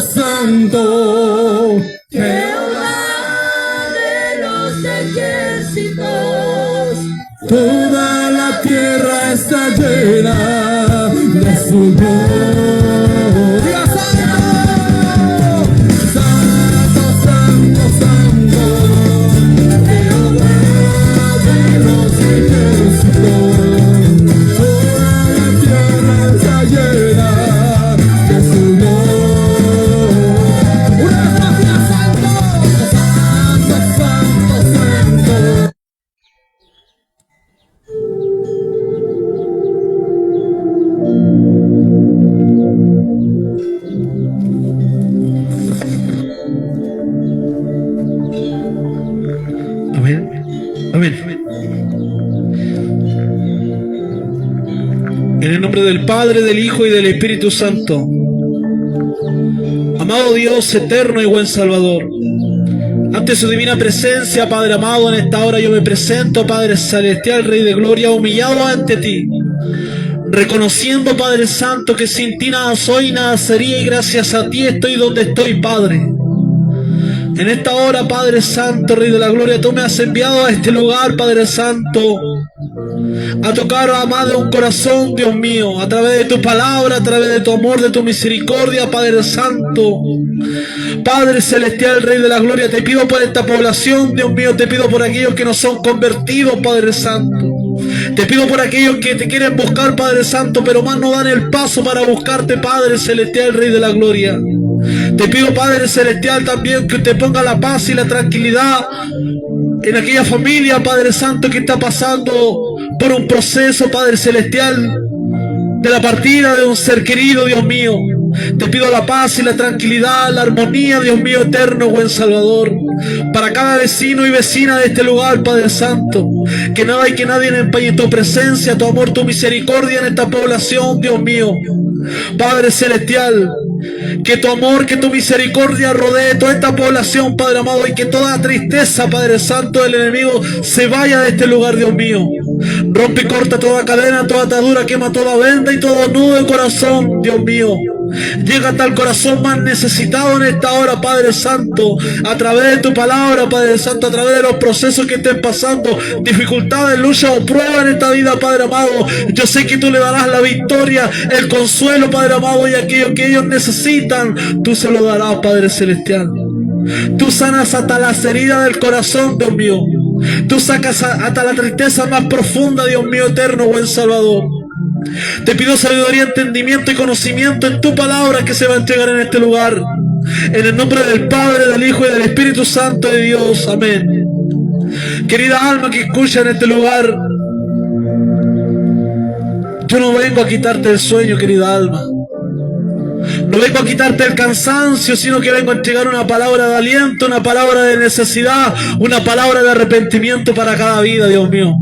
santo, Jehová de los ejércitos. Toda la tierra está llena de su gloria. Santo, santo, santo, Jehová de los ejércitos. Toda la tierra está llena de su gloria. Una vez más, santo, santo, santo, santo. En el nombre del Padre, del Hijo y del Espíritu Santo. Amado Dios, eterno y buen Salvador, ante su divina presencia, Padre amado, en esta hora yo me presento, Padre celestial, Rey de gloria, humillado ante ti, reconociendo, Padre santo, que sin ti nada soy, nada sería, y gracias a ti estoy donde estoy, Padre. En esta hora, Padre santo, Rey de la gloria, tú me has enviado a este lugar, Padre santo, a tocar, amado, un corazón, Dios mío, a través de tu palabra, a través de tu amor, de tu misericordia, Padre santo. Padre celestial, Rey de la gloria, te pido por esta población, Dios mío, te pido por aquellos que no son convertidos, Padre santo. Te pido por aquellos que te quieren buscar, Padre santo, pero más no dan el paso para buscarte, Padre celestial, Rey de la gloria. Te pido, Padre celestial, también que te ponga la paz y la tranquilidad en aquella familia, Padre santo, que está pasando por un proceso, Padre celestial, de la partida de un ser querido, Dios mío. Te pido la paz y la tranquilidad, la armonía, Dios mío, eterno, buen Salvador, para cada vecino y vecina de este lugar, Padre santo. Que nada y que nadie empañe tu presencia, tu amor, tu misericordia en esta población, Dios mío. Padre celestial, que tu amor, que tu misericordia rodee toda esta población, Padre amado, y que toda tristeza, Padre santo, del enemigo se vaya de este lugar, Dios mío. Rompe y corta toda cadena, toda atadura, quema toda venda y todo nudo de corazón, Dios mío. Llega hasta el corazón más necesitado en esta hora, Padre santo, a través de tu palabra, Padre santo, a través de los procesos que estén pasando, dificultades, luchas o pruebas en esta vida, Padre amado. Yo sé que tú le darás la victoria, el consuelo, Padre amado, y aquello que ellos necesitan, tú se lo darás, Padre celestial. Tú sanas hasta las heridas del corazón, Dios mío. Tú sacas hasta la tristeza más profunda, Dios mío eterno, buen Salvador. Te pido sabiduría, entendimiento y conocimiento en tu palabra que se va a entregar en este lugar. En el nombre del Padre, del Hijo y del Espíritu Santo de Dios. Amén. Querida alma que escucha en este lugar, yo no vengo a quitarte el sueño, querida alma. No vengo a quitarte el cansancio, sino que vengo a entregar una palabra de aliento, una palabra de necesidad, una palabra de arrepentimiento para cada vida, Dios mío.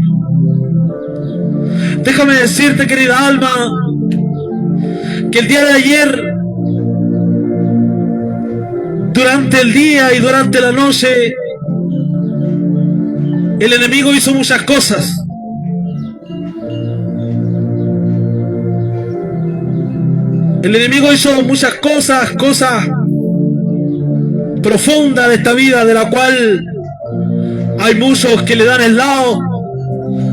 Déjame decirte, querida alma, que el día de ayer, durante el día y durante la noche, el enemigo hizo muchas cosas. El enemigo hizo muchas cosas profundas de esta vida, de la cual hay muchos que le dan el lado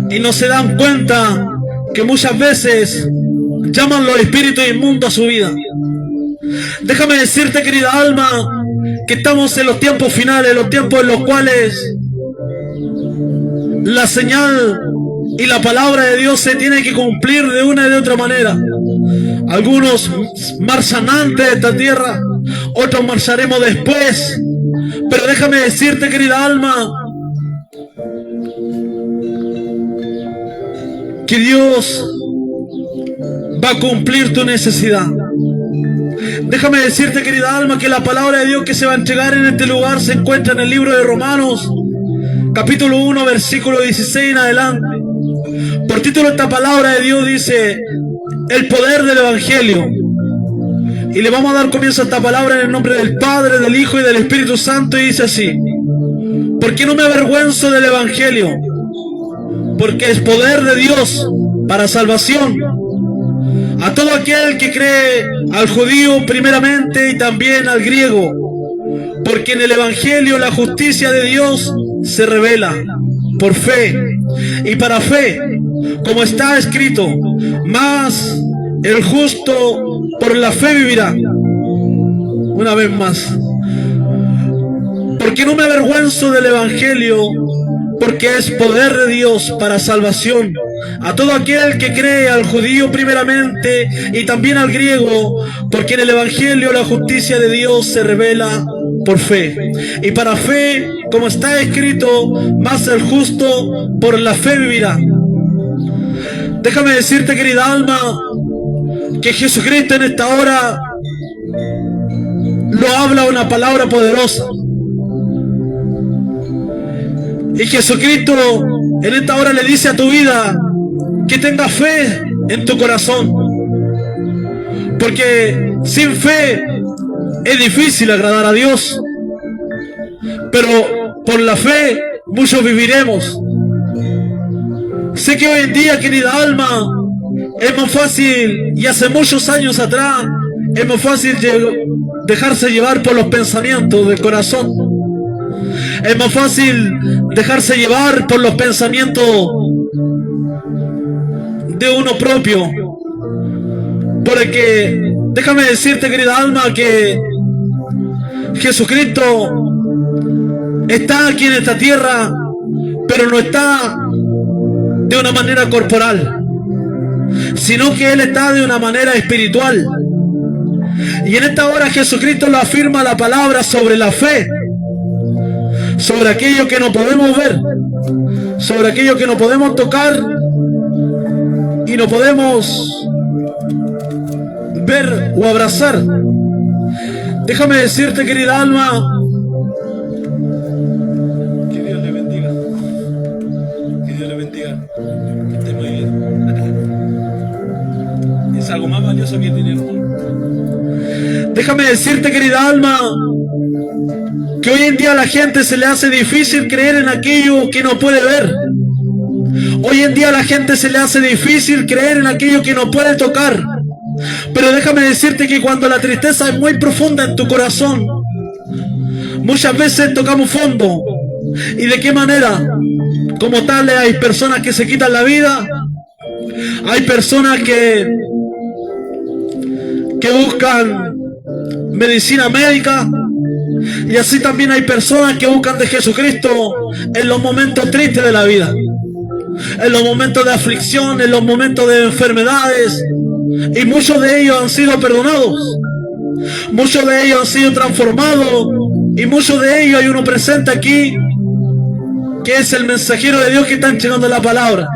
y no se dan cuenta que muchas veces llaman los espíritus inmundos a su vida. Déjame decirte, querida alma, que estamos en los tiempos finales, los tiempos en los cuales la señal y la palabra de Dios se tiene que cumplir de una y de otra manera. Algunos marchan antes de esta tierra, otros marcharemos después. Pero déjame decirte, querida alma, que Dios va a cumplir tu necesidad. Déjame decirte, querida alma, que la palabra de Dios que se va a entregar en este lugar se encuentra en el libro de Romanos, capítulo 1, versículo 16 en adelante. Por título esta palabra de Dios dice: el poder del Evangelio. Y le vamos a dar comienzo a esta palabra en el nombre del Padre, del Hijo y del Espíritu Santo, y dice así: porque no me avergüenzo del Evangelio, porque es poder de Dios para salvación a todo aquel que cree, al judío primeramente y también al griego, porque en el Evangelio la justicia de Dios se revela por fe y para fe, como está escrito: mas el justo por la fe vivirá. Una vez más: porque no me avergüenzo del Evangelio, porque es poder de Dios para salvación a todo aquel que cree, al judío primeramente y también al griego, porque en el Evangelio la justicia de Dios se revela por fe y para fe, como está escrito: mas el justo por la fe vivirá. Déjame decirte, querida alma, que Jesucristo en esta hora lo habla una palabra poderosa. Y Jesucristo en esta hora le dice a tu vida que tengas fe en tu corazón, porque sin fe es difícil agradar a Dios, pero por la fe muchos viviremos. Sé que hoy en día, querida alma, es más fácil, y hace muchos años atrás, es más fácil dejarse llevar por los pensamientos del corazón. Es más fácil dejarse llevar por los pensamientos de uno propio. Porque déjame decirte, querida alma, que Jesucristo está aquí en esta tierra, pero no está de una manera corporal, sino que Él está de una manera espiritual. Y en esta hora Jesucristo lo afirma la palabra sobre la fe, sobre aquello que no podemos ver, sobre aquello que no podemos tocar y no podemos ver o abrazar. Déjame decirte, querida alma, que Dios le bendiga, que Dios le bendiga, que esté muy bien. Es algo más valioso que el dinero. Déjame decirte, querida alma, que hoy en día a la gente se le hace difícil creer en aquello que no puede ver. Hoy en día a la gente se le hace difícil creer en aquello que no puede tocar. Pero déjame decirte que cuando la tristeza es muy profunda en tu corazón, muchas veces tocamos fondo. ¿Y de qué manera? Como tal, hay personas que se quitan la vida, hay personas que buscan medicina médica, Y así también hay personas que buscan de Jesucristo en los momentos tristes de la vida, en los momentos de aflicción, en los momentos de enfermedades. Y muchos de ellos han sido perdonados, muchos de ellos han sido transformados, y muchos de ellos hay uno presente aquí que es el mensajero de Dios que está entregando la palabra.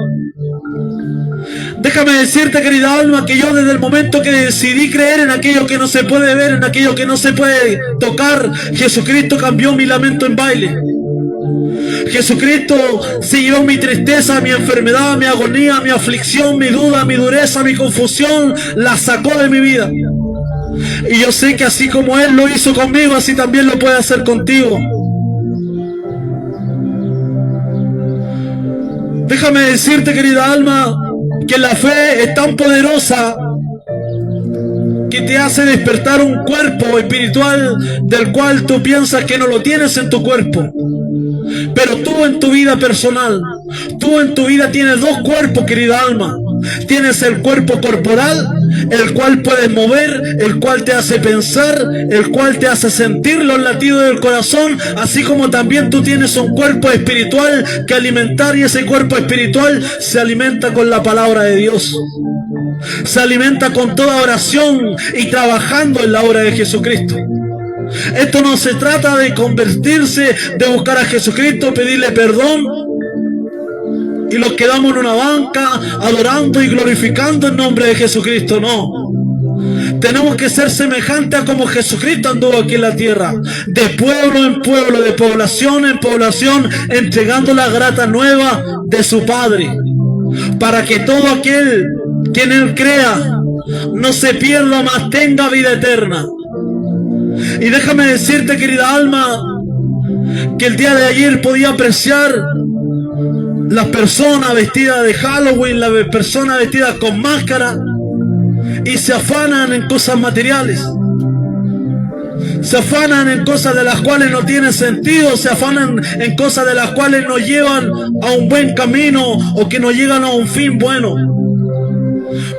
Déjame decirte, querida alma, que yo desde el momento que decidí creer en aquello que no se puede ver, en aquello que no se puede tocar, Jesucristo cambió mi lamento en baile. Jesucristo se llevó mi tristeza, mi enfermedad, mi agonía, mi aflicción, mi duda, mi dureza, mi confusión, la sacó de mi vida. Y yo sé que así como Él lo hizo conmigo, así también lo puede hacer contigo. Déjame decirte, querida alma, que la fe es tan poderosa que te hace despertar un cuerpo espiritual del cual tú piensas que no lo tienes en tu cuerpo. Pero tú en tu vida personal, tú en tu vida tienes dos cuerpos, querida alma. Tienes el cuerpo corporal, el cual puedes mover, el cual te hace pensar, el cual te hace sentir los latidos del corazón, así como también tú tienes un cuerpo espiritual que alimentar, y ese cuerpo espiritual se alimenta con la palabra de Dios. Se alimenta con toda oración y trabajando en la obra de Jesucristo. Esto no se trata de convertirse, de buscar a Jesucristo, pedirle perdón y los quedamos en una banca adorando y glorificando el nombre de Jesucristo. No, tenemos que ser semejantes a como Jesucristo anduvo aquí en la tierra, de pueblo en pueblo, de población en población, entregando la grata nueva de su Padre, para que todo aquel que en Él crea no se pierda, mas tenga vida eterna. Y déjame decirte, querida alma, que el día de ayer podía apreciar las personas vestidas de Halloween, las personas vestidas con máscara, y se afanan en cosas materiales, se afanan en cosas de las cuales no tienen sentido, se afanan en cosas de las cuales nos llevan a un buen camino o que nos llegan a un fin bueno.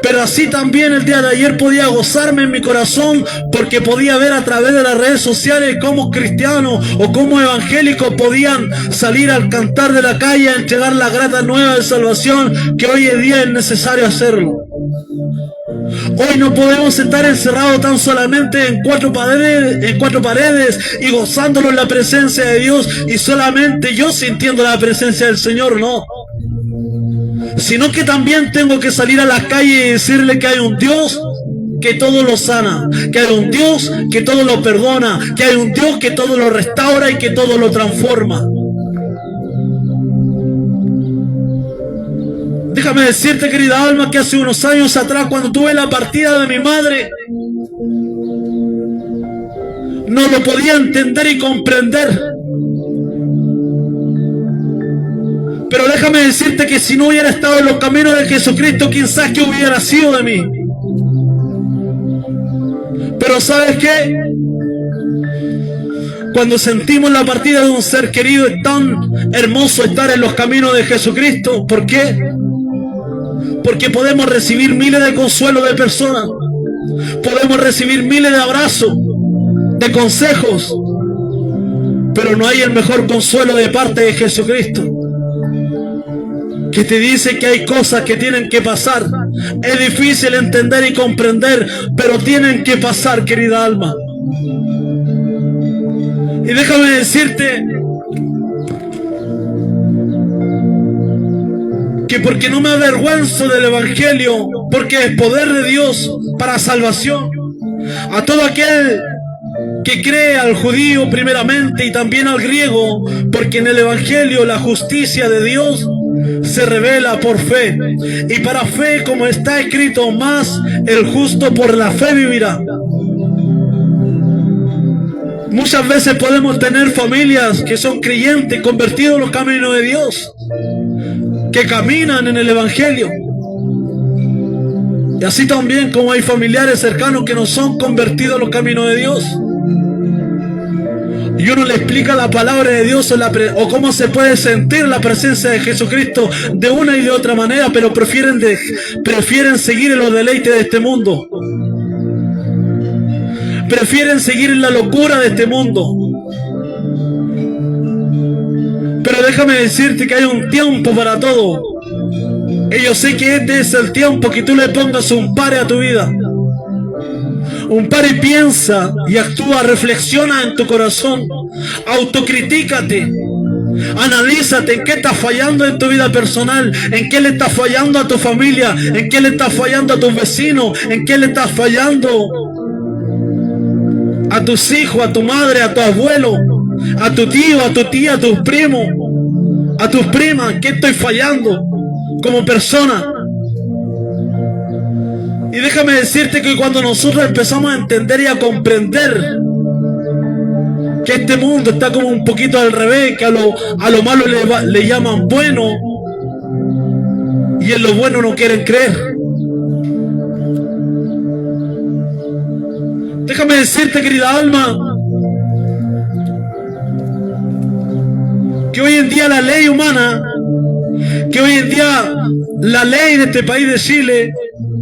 Pero así también el día de ayer podía gozarme en mi corazón, porque podía ver a través de las redes sociales cómo cristianos o cómo evangélicos podían salir al cantar de la calle a entregar la grata nueva de salvación, que hoy en día es necesario hacerlo. Hoy no podemos estar encerrados tan solamente en cuatro paredes y gozándolo en la presencia de Dios y solamente yo sintiendo la presencia del Señor, no. Sino que también tengo que salir a las calles y decirle que hay un Dios que todo lo sana, que hay un Dios que todo lo perdona, que hay un Dios que todo lo restaura y que todo lo transforma. Déjame decirte, querida alma, que hace unos años atrás, cuando tuve la partida de mi madre, no lo podía entender y comprender. Pero déjame decirte que si no hubiera estado en los caminos de Jesucristo, quizás que hubiera sido de mí. Pero ¿sabes qué? Cuando sentimos la partida de un ser querido, es tan hermoso estar en los caminos de Jesucristo. ¿Por qué? Porque podemos recibir miles de consuelos de personas, podemos recibir miles de abrazos, de consejos, pero no hay el mejor consuelo de parte de Jesucristo, que te dice que hay cosas que tienen que pasar. Es difícil entender y comprender, pero tienen que pasar, querida alma. Y déjame decirte que porque no me avergüenzo del Evangelio, porque es poder de Dios para salvación a todo aquel que cree, al judío primeramente y también al griego, porque en el Evangelio la justicia de Dios se revela por fe, y para fe, como está escrito, más el justo por la fe vivirá. Muchas veces podemos tener familias que son creyentes, convertidos en los caminos de Dios, que caminan en el Evangelio, y así también como hay familiares cercanos que no son convertidos a los caminos de Dios, y uno le explica la palabra de Dios o cómo se puede sentir la presencia de Jesucristo de una y de otra manera, pero prefieren seguir en los deleites de este mundo, prefieren seguir en la locura de este mundo, Pero déjame decirte que hay un tiempo para todo. Y yo sé que este es el tiempo que tú le pongas un pare a tu vida. Un pare y piensa y actúa, reflexiona en tu corazón. Autocritícate. Analízate en qué estás fallando en tu vida personal, en qué le estás fallando a tu familia, en qué le estás fallando a tus vecinos, en qué le estás fallando a tus hijos, a tu madre, a tu abuelo, a tu tío, a tu tía, a tus primos, a tus primas. ¿Qué estoy fallando como persona? Y déjame decirte que cuando nosotros empezamos a entender y a comprender que este mundo está como un poquito al revés, que a lo malo le llaman bueno y en lo bueno no quieren creer. Déjame decirte, querida alma, que hoy en día la ley humana, que hoy en día la ley de este país de Chile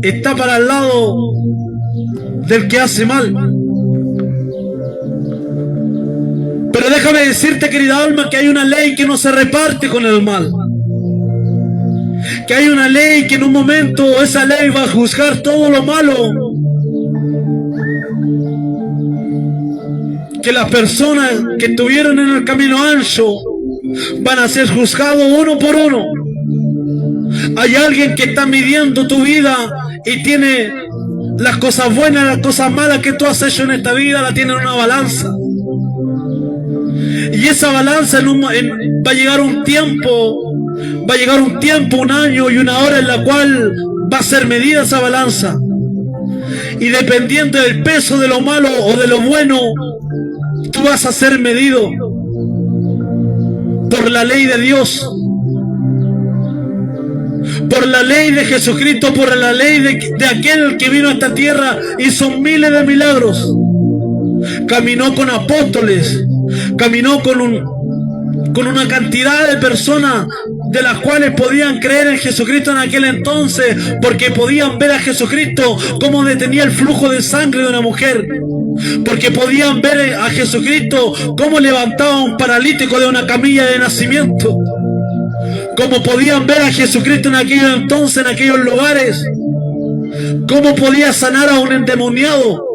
está para el lado del que hace mal. Pero déjame decirte, querida alma, que hay una ley que no se reparte con el mal. Que hay una ley que en un momento esa ley va a juzgar todo lo malo. Que las personas que estuvieron en el camino ancho van a ser juzgados uno por uno. Hay alguien que está midiendo tu vida y tiene las cosas buenas, las cosas malas que tú has hecho en esta vida, la tiene en una balanza. Y esa balanza va a llegar un tiempo, un año y una hora en la cual va a ser medida esa balanza. Y dependiendo del peso de lo malo o de lo bueno, tú vas a ser medido por la ley de Dios, por la ley de Jesucristo, por la ley de aquel que vino a esta tierra, hizo miles de milagros, caminó con apóstoles, caminó con una cantidad de personas de las cuales podían creer en Jesucristo en aquel entonces, porque podían ver a Jesucristo cómo detenía el flujo de sangre de una mujer, porque podían ver a Jesucristo cómo levantaba a un paralítico de una camilla de nacimiento, como podían ver a Jesucristo en aquellos entonces, en aquellos lugares, cómo podía sanar a un endemoniado,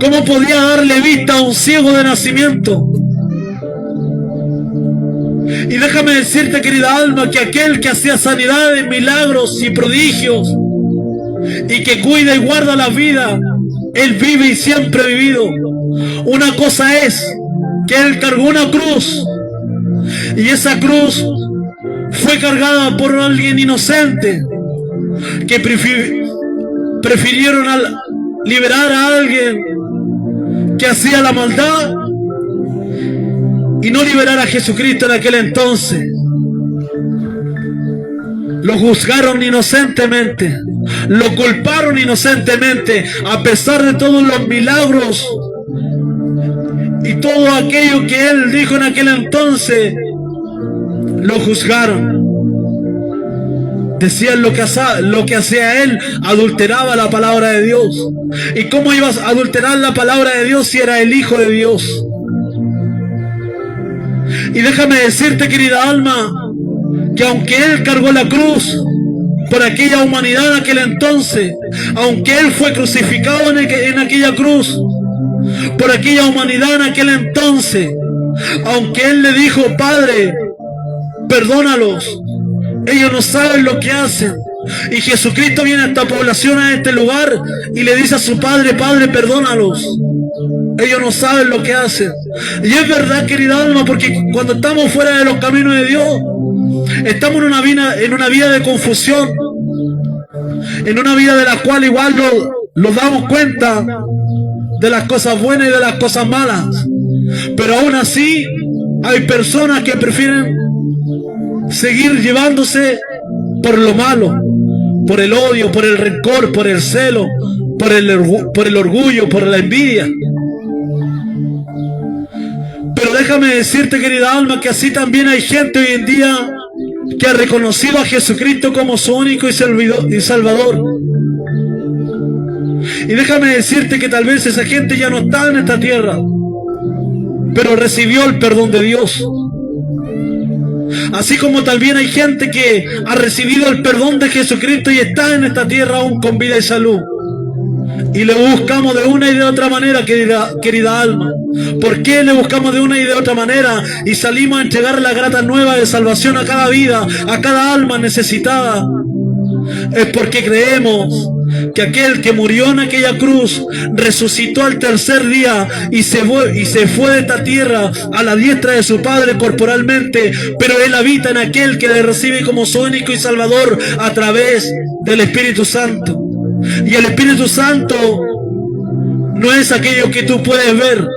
cómo podía darle vista a un ciego de nacimiento. Y déjame decirte, querida alma, que aquel que hacía sanidades, milagros y prodigios, y que cuida y guarda la vida, Él vive y siempre ha vivido. Una cosa es que Él cargó una cruz, y esa cruz fue cargada por alguien inocente, que prefirieron liberar a alguien que hacía la maldad y no liberar a Jesucristo en aquel entonces. Lo juzgaron inocentemente, lo culparon inocentemente, a pesar de todos los milagros y todo aquello que Él dijo en aquel entonces. Lo juzgaron. Decían lo que hacía Él, adulteraba la palabra de Dios. ¿Y cómo ibas a adulterar la palabra de Dios si era el Hijo de Dios? Y déjame decirte, querida alma, que aunque Él cargó la cruz por aquella humanidad en aquel entonces, aunque Él fue crucificado en aquella cruz por aquella humanidad en aquel entonces, aunque Él le dijo: Padre, perdónalos, ellos no saben lo que hacen. Y Jesucristo viene a esta población, a este lugar, y le dice a su Padre: Padre, perdónalos, ellos no saben lo que hacen. Y es verdad, querida alma, porque cuando estamos fuera de los caminos de Dios, estamos en una vida de confusión, en una vida de la cual igual nos damos cuenta de las cosas buenas y de las cosas malas. Pero aún así hay personas que prefieren seguir llevándose por lo malo, por el odio, por el rencor, por el celo, por el orgullo, por la envidia. Pero déjame decirte, querida alma, que así también hay gente hoy en día que ha reconocido a Jesucristo como su único y Salvador. Y déjame decirte que tal vez esa gente ya no está en esta tierra. pero recibió el perdón de Dios. Así como también hay gente que ha recibido el perdón de Jesucristo y está en esta tierra aún con vida y salud. Y le buscamos de una y de otra manera, querida alma. ¿Por qué le buscamos de una y de otra manera? Y salimos a entregar la grata nueva de salvación a cada vida, a cada alma necesitada. Es porque creemos que aquel que murió en aquella cruz resucitó al tercer día y se fue de esta tierra a la diestra de su Padre corporalmente, pero Él habita en aquel que le recibe como su único y Salvador a través del Espíritu Santo. Y el Espíritu Santo no es aquello que tú puedes ver,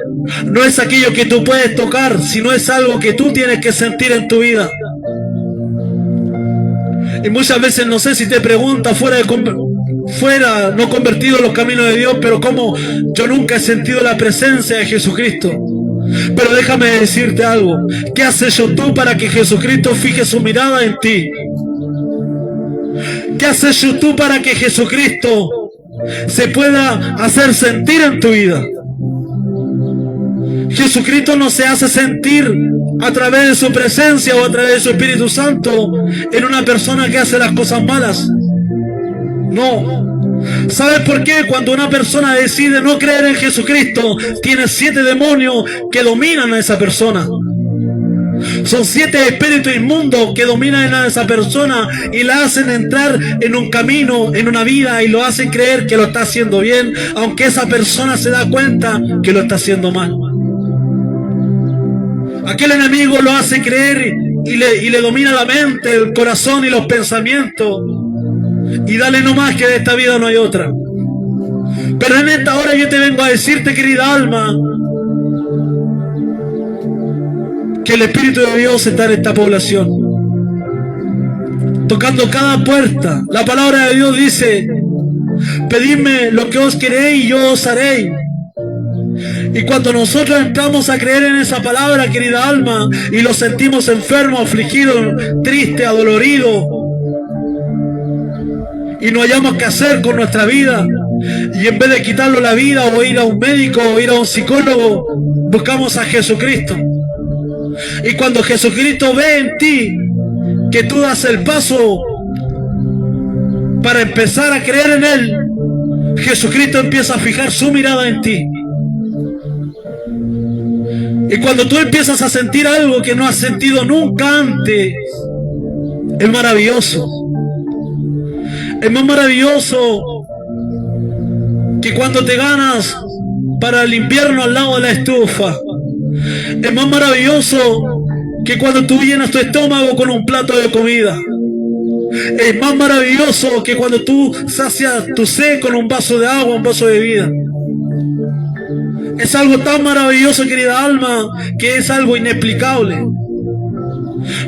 no es aquello que tú puedes tocar, sino es algo que tú tienes que sentir en tu vida. Y muchas veces, no sé si te preguntas fuera no convertido en los caminos de Dios, pero como yo nunca he sentido la presencia de Jesucristo. Pero déjame decirte algo. ¿Qué has hecho tú para que Jesucristo fije su mirada en ti? ¿Qué has hecho tú para que Jesucristo se pueda hacer sentir en tu vida? Jesucristo no se hace sentir a través de su presencia o a través de su Espíritu Santo en una persona que hace las cosas malas. No. ¿Sabes por qué? Cuando una persona decide no creer en Jesucristo, tiene 7 demonios que dominan a esa persona. Son 7 espíritus inmundos que dominan a esa persona y la hacen entrar en un camino, en una vida, y lo hacen creer que lo está haciendo bien, aunque esa persona se da cuenta que lo está haciendo mal. Aquel enemigo lo hace creer y le domina la mente, el corazón y los pensamientos. Y dale nomás que de esta vida no hay otra. Pero en esta hora yo te vengo a decirte, querida alma, que el Espíritu de Dios está en esta población, tocando cada puerta. La palabra de Dios dice: pedidme lo que os queréis y yo os haré. Y cuando nosotros entramos a creer en esa palabra, querida alma, y lo sentimos enfermo, afligido, triste, adolorido, y no hayamos qué hacer con nuestra vida, y en vez de quitarlo la vida o ir a un médico o ir a un psicólogo, buscamos a Jesucristo. Y cuando Jesucristo ve en ti que tú das el paso para empezar a creer en Él, Jesucristo empieza a fijar su mirada en ti. Y cuando tú empiezas a sentir algo que no has sentido nunca antes, es maravilloso. Es más maravilloso que cuando te ganas para el invierno al lado de la estufa. Es más maravilloso que cuando tú llenas tu estómago con un plato de comida. Es más maravilloso que cuando tú sacias tu sed con un vaso de agua, un vaso de vida. Es algo tan maravilloso, querida alma, que es algo inexplicable.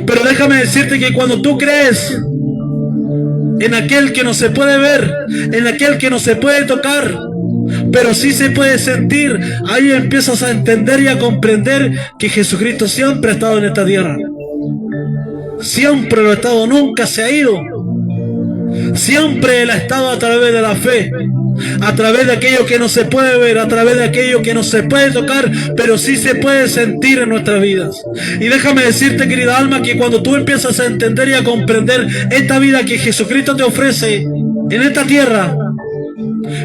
Pero déjame decirte que cuando tú crees en aquel que no se puede ver, en aquel que no se puede tocar, pero sí se puede sentir, ahí empiezas a entender y a comprender que Jesucristo siempre ha estado en esta tierra. Siempre lo ha estado, nunca se ha ido. Siempre Él ha estado a través de la fe, a través de aquello que no se puede ver, a través de aquello que no se puede tocar, pero sí se puede sentir en nuestras vidas. Y déjame decirte, querida alma, que cuando tú empiezas a entender y a comprender esta vida que Jesucristo te ofrece en esta tierra,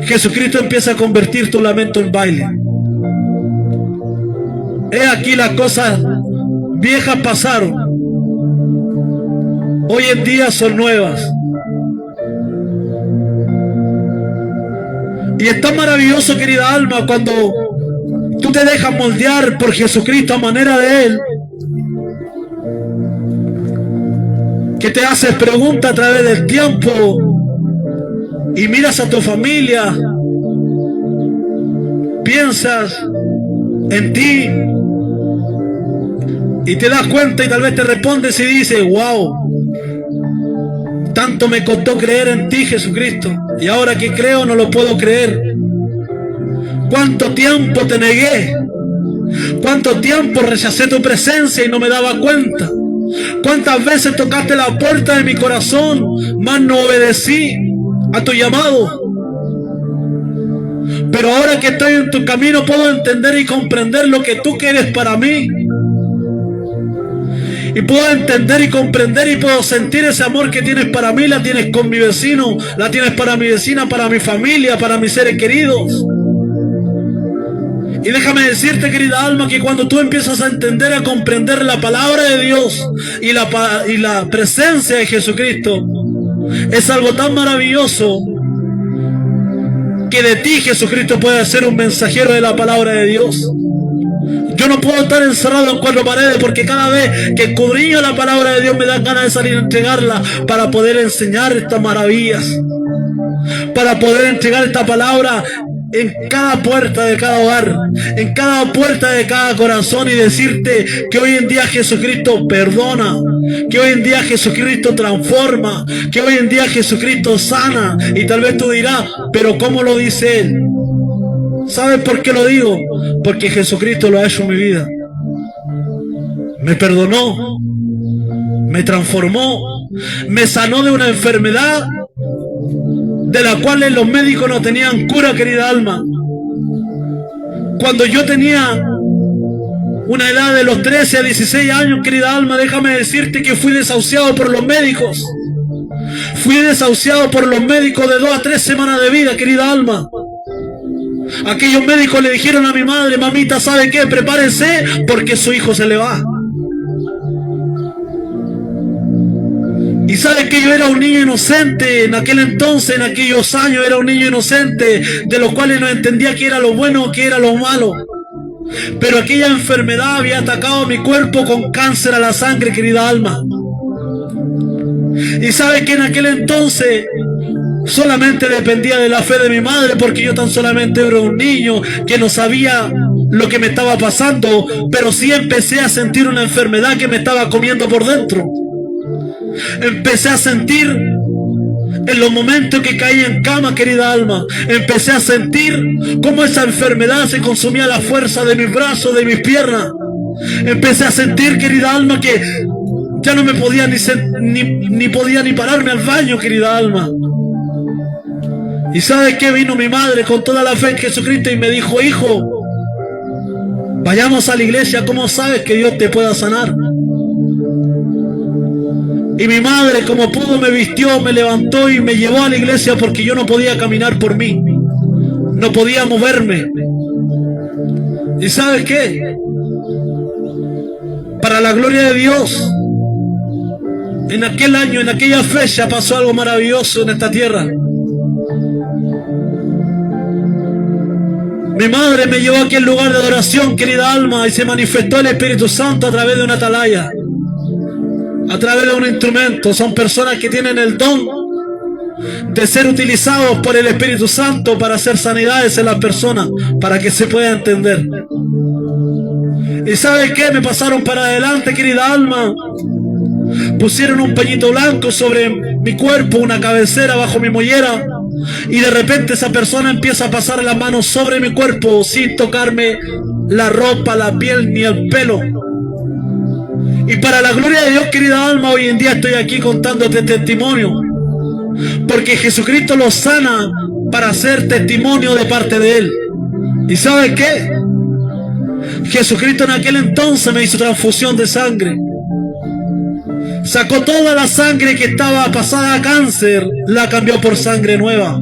Jesucristo empieza a convertir tu lamento en baile. He aquí, las cosas viejas pasaron, hoy en día son nuevas. Y es tan maravilloso, querida alma, cuando tú te dejas moldear por Jesucristo a manera de Él, que te haces preguntas a través del tiempo y miras a tu familia, piensas en ti y te das cuenta y tal vez te respondes y dices: wow, tanto me costó creer en ti, Jesucristo, y ahora que creo no lo puedo creer. ¿Cuánto tiempo te negué? ¿Cuánto tiempo rechacé tu presencia y no me daba cuenta? ¿Cuántas veces tocaste la puerta de mi corazón, mas no obedecí a tu llamado? Pero ahora que estoy en tu camino puedo entender y comprender lo que tú quieres para mí. Y puedo entender y comprender y puedo sentir ese amor que tienes para mí. La tienes con mi vecino, la tienes para mi vecina, para mi familia, para mis seres queridos. Y déjame decirte, querida alma, que cuando tú empiezas a entender, a comprender la palabra de Dios y la presencia de Jesucristo, es algo tan maravilloso que de ti Jesucristo puede ser un mensajero de la palabra de Dios. Yo no puedo estar encerrado en cuatro paredes, porque cada vez que escudriño la palabra de Dios me dan ganas de salir a entregarla para poder enseñar estas maravillas, para poder entregar esta palabra en cada puerta de cada hogar, en cada puerta de cada corazón, y decirte que hoy en día Jesucristo perdona, que hoy en día Jesucristo transforma, que hoy en día Jesucristo sana. Y tal vez tú dirás, pero ¿cómo lo dice Él? ¿Sabes por qué lo digo? Porque Jesucristo lo ha hecho en mi vida. Me perdonó, me transformó, me sanó de una enfermedad de la cual los médicos no tenían cura, querida alma. Cuando yo tenía una edad de los 13 a 16 años, querida alma, déjame decirte que fui desahuciado por los médicos. Fui desahuciado por los médicos de 2 a 3 semanas de vida, querida alma. Aquellos médicos le dijeron a mi madre, mamita, ¿sabe qué? Prepárese porque su hijo se le va. Y sabes que yo era un niño inocente en aquel entonces, en aquellos años era un niño inocente, de los cuales no entendía qué era lo bueno, qué era lo malo. Pero aquella enfermedad había atacado mi cuerpo con cáncer a la sangre, querida alma. Y sabes que en aquel entonces solamente dependía de la fe de mi madre, porque yo tan solamente era un niño que no sabía lo que me estaba pasando, pero sí empecé a sentir una enfermedad que me estaba comiendo por dentro. Empecé a sentir en los momentos que caía en cama, querida alma, empecé a sentir cómo esa enfermedad se consumía la fuerza de mis brazos, de mis piernas. Empecé a sentir, querida alma, que ya no me podía ni podía ni pararme al baño, querida alma. ¿Y sabes qué? Vino mi madre con toda la fe en Jesucristo y me dijo, hijo, vayamos a la iglesia. ¿Cómo sabes que Dios te pueda sanar? Y mi madre, como pudo, me vistió, me levantó y me llevó a la iglesia, porque yo no podía caminar por mí, no podía moverme. ¿Y sabes qué? Para la gloria de Dios, en aquel año, en aquella fecha, pasó algo maravilloso en esta tierra. Mi madre me llevó a aquel lugar de adoración, querida alma, y se manifestó el Espíritu Santo a través de una atalaya, a través de un instrumento. Son personas que tienen el don de ser utilizados por el Espíritu Santo para hacer sanidades en las personas, para que se pueda entender. ¿Y sabes qué? Me pasaron para adelante, querida alma. Pusieron un pañito blanco sobre mi cuerpo, una cabecera bajo mi mollera, y de repente esa persona empieza a pasar las manos sobre mi cuerpo sin tocarme la ropa, la piel ni el pelo. Y para la gloria de Dios, querida alma, hoy en día estoy aquí contándote testimonio, porque Jesucristo los sana para hacer testimonio de parte de Él. ¿Y sabes qué? Jesucristo en aquel entonces me hizo transfusión de sangre. Sacó toda la sangre que estaba pasada a cáncer, la cambió por sangre nueva.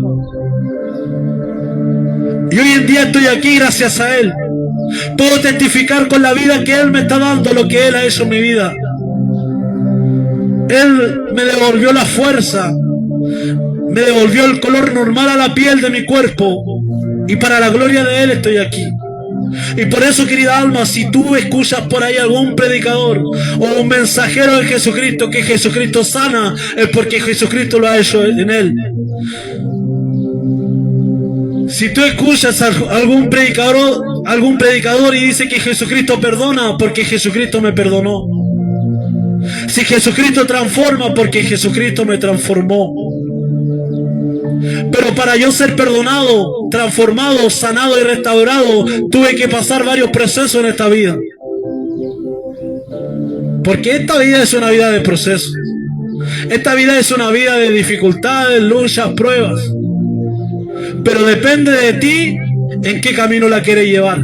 Y hoy en día estoy aquí gracias a Él. Puedo testificar con la vida que Él me está dando, lo que Él ha hecho en mi vida. Él me devolvió la fuerza, me devolvió el color normal a la piel de mi cuerpo, y para la gloria de Él estoy aquí. Y por eso, querida alma, si tú escuchas por ahí algún predicador o un mensajero de Jesucristo, que Jesucristo sana, es porque Jesucristo lo ha hecho en él. Si tú escuchas a algún predicador y dice que Jesucristo perdona, porque Jesucristo me perdonó. Si Jesucristo transforma, porque Jesucristo me transformó. Pero para yo ser perdonado, transformado, sanado y restaurado, tuve que pasar varios procesos en esta vida. Porque esta vida es una vida de procesos. Esta vida es una vida de dificultades, luchas, pruebas. Pero depende de ti en qué camino la quiere llevar.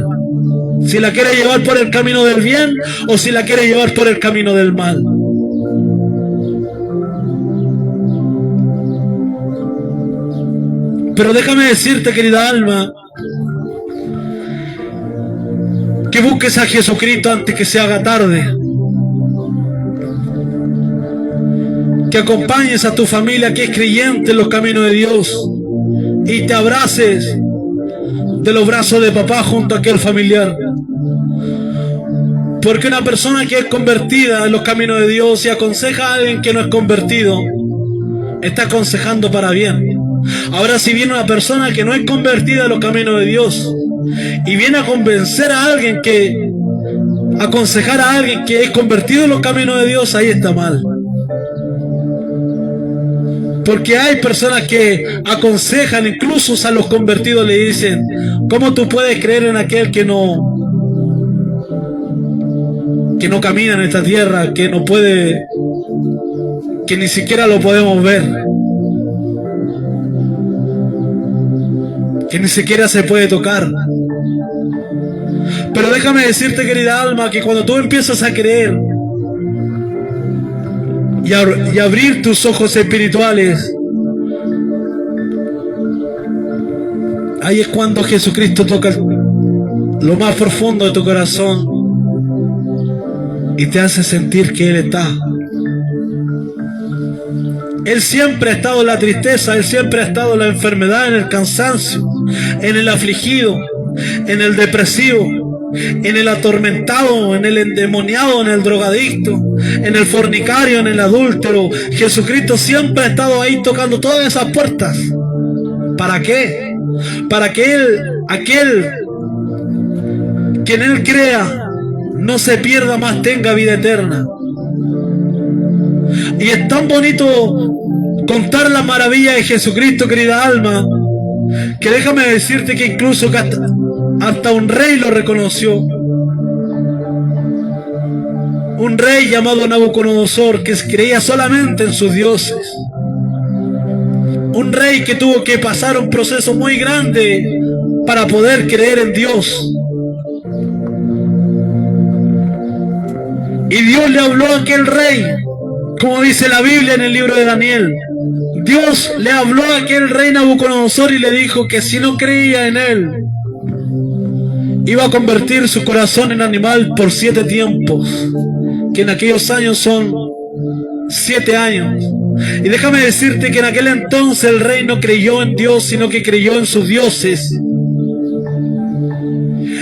Si la quiere llevar por el camino del bien o si la quiere llevar por el camino del mal. Pero déjame decirte, querida alma, que busques a Jesucristo antes que se haga tarde. Que acompañes a tu familia que es creyente en los caminos de Dios y te abraces de los brazos de papá junto a aquel familiar. Porque una persona que es convertida en los caminos de Dios y aconseja a alguien que no es convertido, está aconsejando para bien. Ahora, si viene una persona que no es convertida en los caminos de Dios y viene a convencer a alguien que, aconsejar a alguien que es convertido en los caminos de Dios, ahí está mal. Porque hay personas que aconsejan, incluso a los convertidos le dicen: ¿cómo tú puedes creer en aquel que no camina en esta tierra, que no puede, que ni siquiera lo podemos ver, que ni siquiera se puede tocar? Pero déjame decirte, querida alma, que cuando tú empiezas a creer y abrir tus ojos espirituales, ahí es cuando Jesucristo toca lo más profundo de tu corazón y te hace sentir que Él está. Él siempre ha estado en la tristeza, Él siempre ha estado en la enfermedad, en el cansancio, en el afligido, en el depresivo, en el atormentado, en el endemoniado, en el drogadicto, en el fornicario, en el adúltero. Jesucristo siempre ha estado ahí tocando todas esas puertas. ¿Para qué? Para que aquel que en Él crea no se pierda, más tenga vida eterna. Y es tan bonito contar la maravilla de Jesucristo, querida alma, que déjame decirte que incluso que hasta un rey lo reconoció. Un rey llamado Nabucodonosor, que creía solamente en sus dioses. Un rey que tuvo que pasar un proceso muy grande para poder creer en Dios. Y Dios le habló a aquel rey, como dice la Biblia en el libro de Daniel. Dios le habló a aquel rey Nabucodonosor y le dijo que si no creía en él, iba a convertir su corazón en animal por 7 tiempos, que en aquellos años son 7 años. Y déjame decirte que en aquel entonces el rey no creyó en Dios, sino que creyó en sus dioses.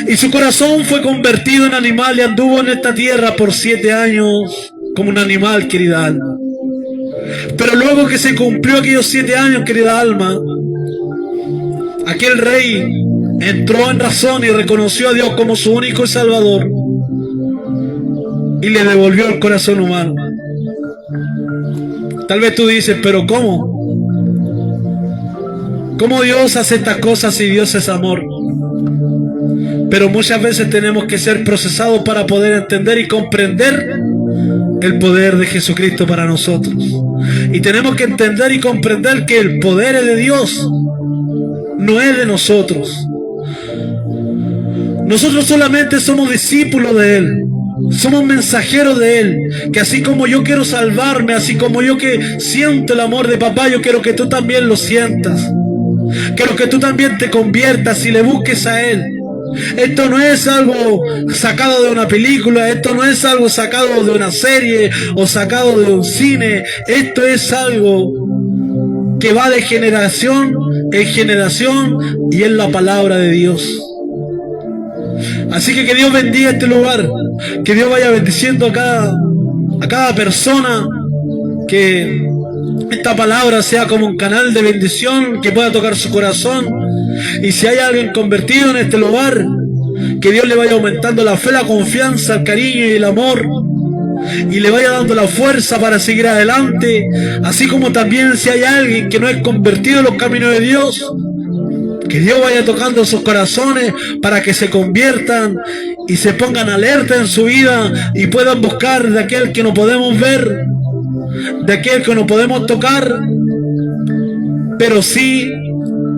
Y su corazón fue convertido en animal y anduvo en esta tierra por 7 años como un animal, querida alma. Pero luego que se cumplió aquellos 7 años, querida alma, aquel rey entró en razón y reconoció a Dios como su único Salvador y le devolvió el corazón humano. Tal vez tú dices: pero ¿cómo? ¿Cómo Dios hace estas cosas si Dios es amor? Pero muchas veces tenemos que ser procesados para poder entender y comprender el poder de Jesucristo para nosotros. Y tenemos que entender y comprender que el poder es de Dios, no es de nosotros. Nosotros solamente somos discípulos de Él, somos mensajeros de Él. Que así como yo quiero salvarme, así como yo que siento el amor de papá, yo quiero que tú también lo sientas. Quiero que tú también te conviertas y le busques a Él. Esto no es algo sacado de una película, esto no es algo sacado de una serie o sacado de un cine. Esto es algo que va de generación en generación y es la palabra de Dios. Así que Dios bendiga este lugar, que Dios vaya bendiciendo a cada persona, que esta palabra sea como un canal de bendición que pueda tocar su corazón. Y si hay alguien convertido en este lugar, que Dios le vaya aumentando la fe, la confianza, el cariño y el amor, y le vaya dando la fuerza para seguir adelante. Así como también si hay alguien que no es convertido en los caminos de Dios, que Dios vaya tocando sus corazones para que se conviertan y se pongan alerta en su vida y puedan buscar de aquel que no podemos ver, de aquel que no podemos tocar, pero sí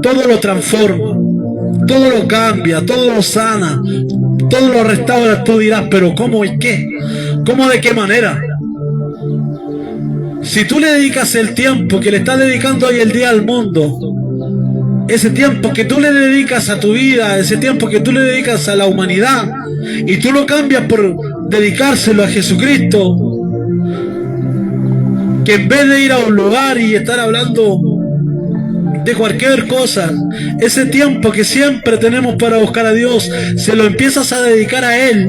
todo lo transforma. todo lo cambia, todo lo sana, todo lo restaura. Tú dirás, pero ¿cómo y qué? ¿Cómo de qué manera? Si tú le dedicas el tiempo que le estás dedicando hoy el día al mundo, ese tiempo que tú le dedicas a tu vida, ese tiempo que tú le dedicas a la humanidad, y tú lo cambias por dedicárselo a Jesucristo, que en vez de ir a un lugar y estar hablando de cualquier cosa, ese tiempo que siempre tenemos para buscar a Dios, se lo empiezas a dedicar a Él,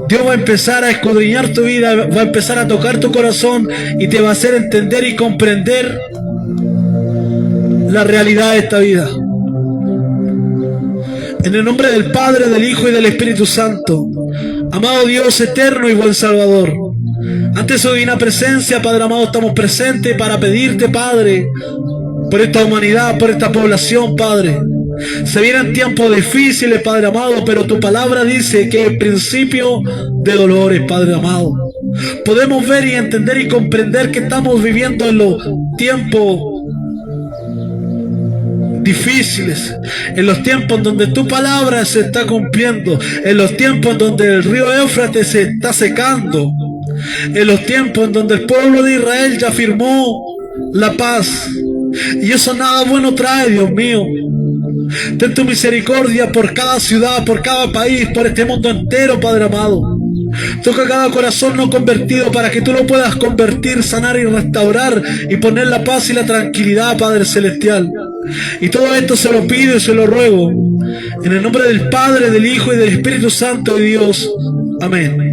Dios va a empezar a escudriñar tu vida, va a empezar a tocar tu corazón y te va a hacer entender y comprender la realidad de esta vida. En el nombre del Padre, del Hijo y del Espíritu Santo, amado Dios eterno y buen Salvador, ante su divina presencia, Padre amado, estamos presentes para pedirte, Padre, por esta humanidad, por esta población, Padre. Se vienen tiempos difíciles, Padre amado, pero tu palabra dice que es principio de dolores, Padre amado. Podemos ver y entender y comprender que estamos viviendo en los tiempos difíciles, en los tiempos en donde tu palabra se está cumpliendo, en los tiempos en donde el río Éufrates se está secando, en los tiempos en donde el pueblo de Israel ya firmó la paz, y eso nada bueno trae, Dios mío. Ten tu misericordia por cada ciudad, por cada país, por este mundo entero, Padre amado. Toca cada corazón no convertido para que tú lo puedas convertir, sanar y restaurar y poner la paz y la tranquilidad, Padre celestial. Y todo esto se lo pido y se lo ruego en el nombre del Padre, del Hijo y del Espíritu Santo de Dios. Amén.